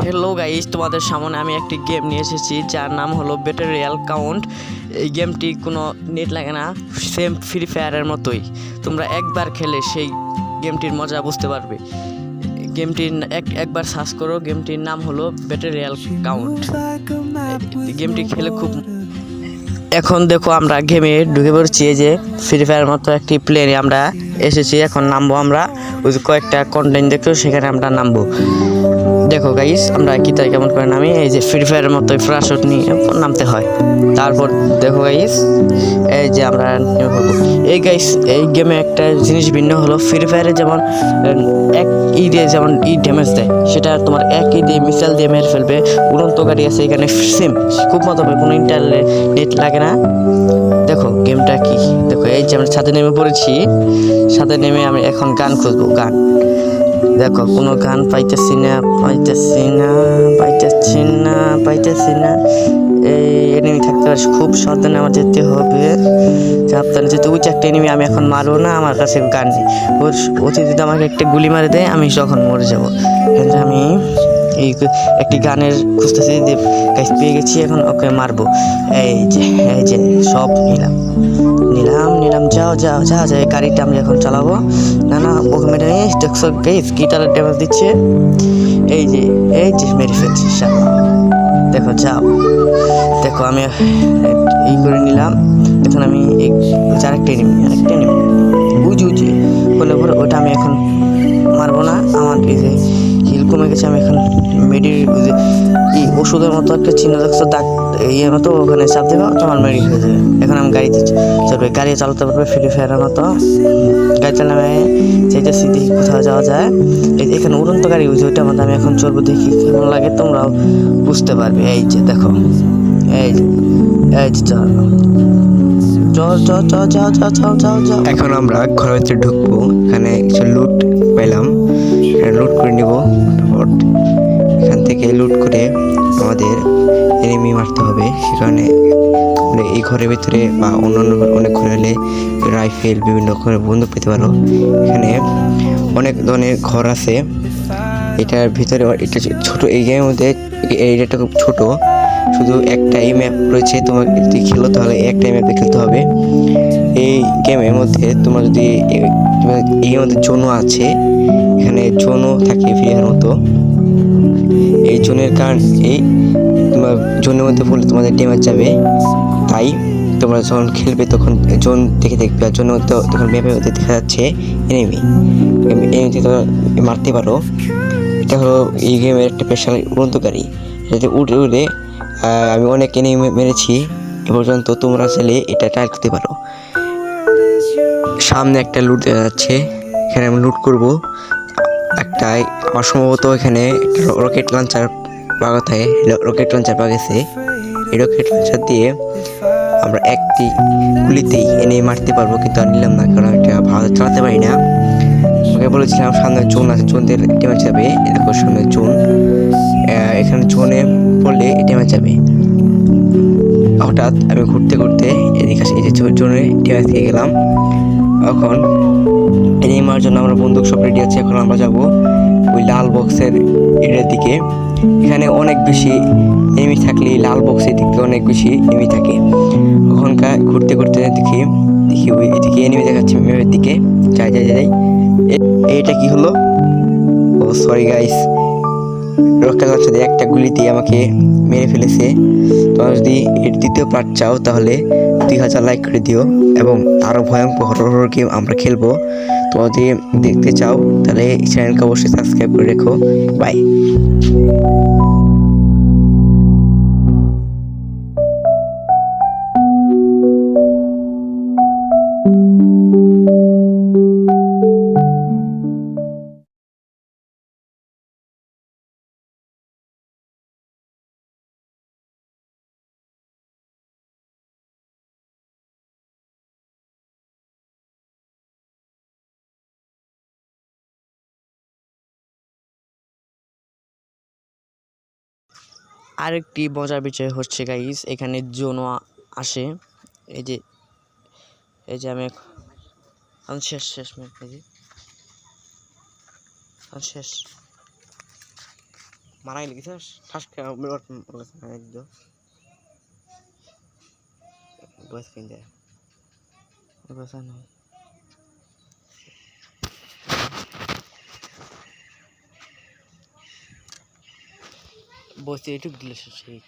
Hello guys, তোমাদের সামনে আমি একটি গেম নিয়ে এসেছি যার নাম হলো ব্যাটল রয়্যাল কাউন্ট। এই গেমটি কোনো নেট লাগে না, সেম ফ্রি ফায়ারের মতোই। তোমরা একবার খেলে সেই গেমটির মজা বুঝতে পারবে। গেমটির একবার সার্চ করো, গেমটির নাম হলো ব্যাটল রয়্যাল কাউন্ট। গেমটি খেলে খুব। এখন দেখো আমরা গেমে ঢুকে পড়ছি। এই যে ফ্রি ফায়ার মতো একটি প্লেনে আমরা এসেছি, এখন নামবো আমরা। ওই যে কয়েকটা কন্টেন্ট দেখো, সেখানে আমরা নামবো। দেখো গাইস, আমরা কি তাই কেমন করে নামি, এই যে ফ্রি ফায়ারের মতো প্যারাশুট নিয়ে নামতে হয়। তারপর দেখো গাইস, এই যে আমরা নেমে পড়বো। এই গাইস, এই গেমে একটা জিনিস ভিন্ন হলো, ফ্রি ফায়ারে যেমন এক দিয়ে যেমন ড্যামেজ দেয়, সেটা তোমার এক দিয়ে মিসাইল দিয়ে মেরে ফেলবে। উড়ন্ত গাড়ি আছে এখানে, সেম খুব মতো হবে, কোনো নেট লাগে না। দেখো গেমটা কি, দেখো এই যে আমরা ছাদে নেমে পড়েছি। ছাদে নেমে আমি এখন গান খুঁজবো, গান। দেখো কোনো গান পাইতেছি না। এই এনিমি থাকতে পারে, খুব সাবধানে আমার যেতে হবে। সাবধানে যেতে, ওই যে একটা এনিমি আমি এখন মারবো না, আমার কাছে গান নেই। ওর অতি যদি আমাকে একটা গুলি মারে দেয়, আমি তখন মরে যাবো। আমি এই একটি গানের খুঁজতেছি, গাইস পেয়ে গেছি, এখন ওকে মারবো। এই যে সব নিলাম। যাও গাড়িটা আমি এখন চালাবো। না ওকে মেরে নিয়ে দেখছো গাইস, গিটারের ড্যামেজ দিচ্ছে। এই যে মেরে ফেলছি। দেখো যাও, দেখো আমি এই করে নিলাম। এখন আমি আরেকটা এনিমি উজি বলে পরে, ওটা আমি এখন মারবো না। আমার এই যে হিল কমে গেছে, আমি এখন ওষুধের মতো একটা চিহ্ন দেখছো, দাগ ইয়ের মতো, ওখানে চাপ দেবে, তোমার মেডি হয়ে যাবে। এখন আমি গাড়িতে চলবে, গাড়ি চালাতে পারবে ফ্রি ফায়ারের মতো। গাড়ি চালাবে, চাইতেছি দেখি কোথাও যাওয়া যায়। এখানে উড়ন্ত গাড়ি, ওইটার মধ্যে আমি এখন চলবো, দেখি কেমন লাগে, তোমরাও বুঝতে পারবে। এই যে দেখো, এই যে যাও। এখন আমরা ঘরের ভিতরে ঢুকবো। এখানে কিছু লুট পেলাম, লুট করে নিব। এখান থেকে লুট করে আমাদের এনিমি মারতে হবে। সেখানে এই ঘরের ভিতরে বা অন্যান্য অনেক ঘরে হলে রাইফেল বিভিন্ন ঘরে বন্দুক পেতে পারো। এখানে অনেক ধরনের ঘর আছে। এটার ভিতরে এটা ছোট, এই গেমের মধ্যে এই এরিয়াটা খুব ছোট, শুধু একটাই ম্যাপ রয়েছে। তোমাকে যদি খেলো তাহলে একটাই ম্যাপে খেলতে হবে। এই গেমের মধ্যে তোমার যদি এই মধ্যে জোনও আছে, এখানে জোনও থাকে ফ্রিয়ার মতো। এই জোনের কারণ, এই তোমার জোনের মধ্যে পড়লে তোমাদের ড্যামেজ যাবে, তাই তোমরা যখন খেলবে তখন জোন দেখবে। আর জোন তখন ম্যাপের মধ্যে দেখা যাচ্ছে এনিমি তোমরা মারতে পারো। এটা হলো এই গেমের একটা স্পেশাল উড়ন্ত গাড়ি, যাতে উড়ে আমি অনেক এনিমি মেরেছি এ পর্যন্ত। তোমরা চাইলে এটা ট্রাই করতে পারো। সামনে একটা লুট দেখা যাচ্ছে, এখানে আমি লুট করব। একটাই আমার সম্ভবত এখানে রকেট লঞ্চার পাওয়া থাকে, রকেট লঞ্চার পাওয়া গেছে। এই রকেট লঞ্চার দিয়ে আমরা একটি গুলিতেই এনে মারতে পারবো, কিন্তু আর নিলাম না, কারণ এটা ভালো চালাতে পারি না। ওকে বলেছিলাম সামনে জোন আছে, জোনদের ড্যামেজ যাবে। এরকম সামনে জোন, এখানে জোনে পড়লে ড্যামেজ যাবে। হঠাৎ আমি ঘুরতে এদিকে এই যে জোনে ড্যামেজ দিয়ে গেলাম। এখন এনিমি মারার জন্য আমরা বন্দুক সব রেডি আছে। এখন আমরা যাব ওই লাল বক্সের এরিয়ার দিকে। এখানে অনেক বেশি এনিমি থাকলে লাল বক্সের দিকে অনেক বেশি এনিমি থাকে। ওখানকার ঘুরতে দেখি ওই এদিকে এনিমি দেখাচ্ছে ম্যাপের দিকে। যাই। এটা কি হলো? ও সরি গাইস, রকেট লঞ্চার দিয়ে একটা গুলি দিয়ে আমাকে মেরে ফেলেছে। তোমরা যদি এর দ্বিতীয় পার্ট চাও তাহলে 2000 লাইক করে দিও, এবং আরও ভয়ঙ্কর হরর গেম আমরা খেলবো। তোমরা যদি দেখতে চাও তাহলে চ্যানেলকে অবশ্যই সাবস্ক্রাইব করে রেখো। বাই। আরেকটি মজার বিষয় হচ্ছে গাইস, এখানে জোনও আসে। এই যে আমি শেষ মিনিট শেষ। মারা গেলে কিছু ঠাস একদম বয়স কিন যায় বসে এটুক দিলে সেই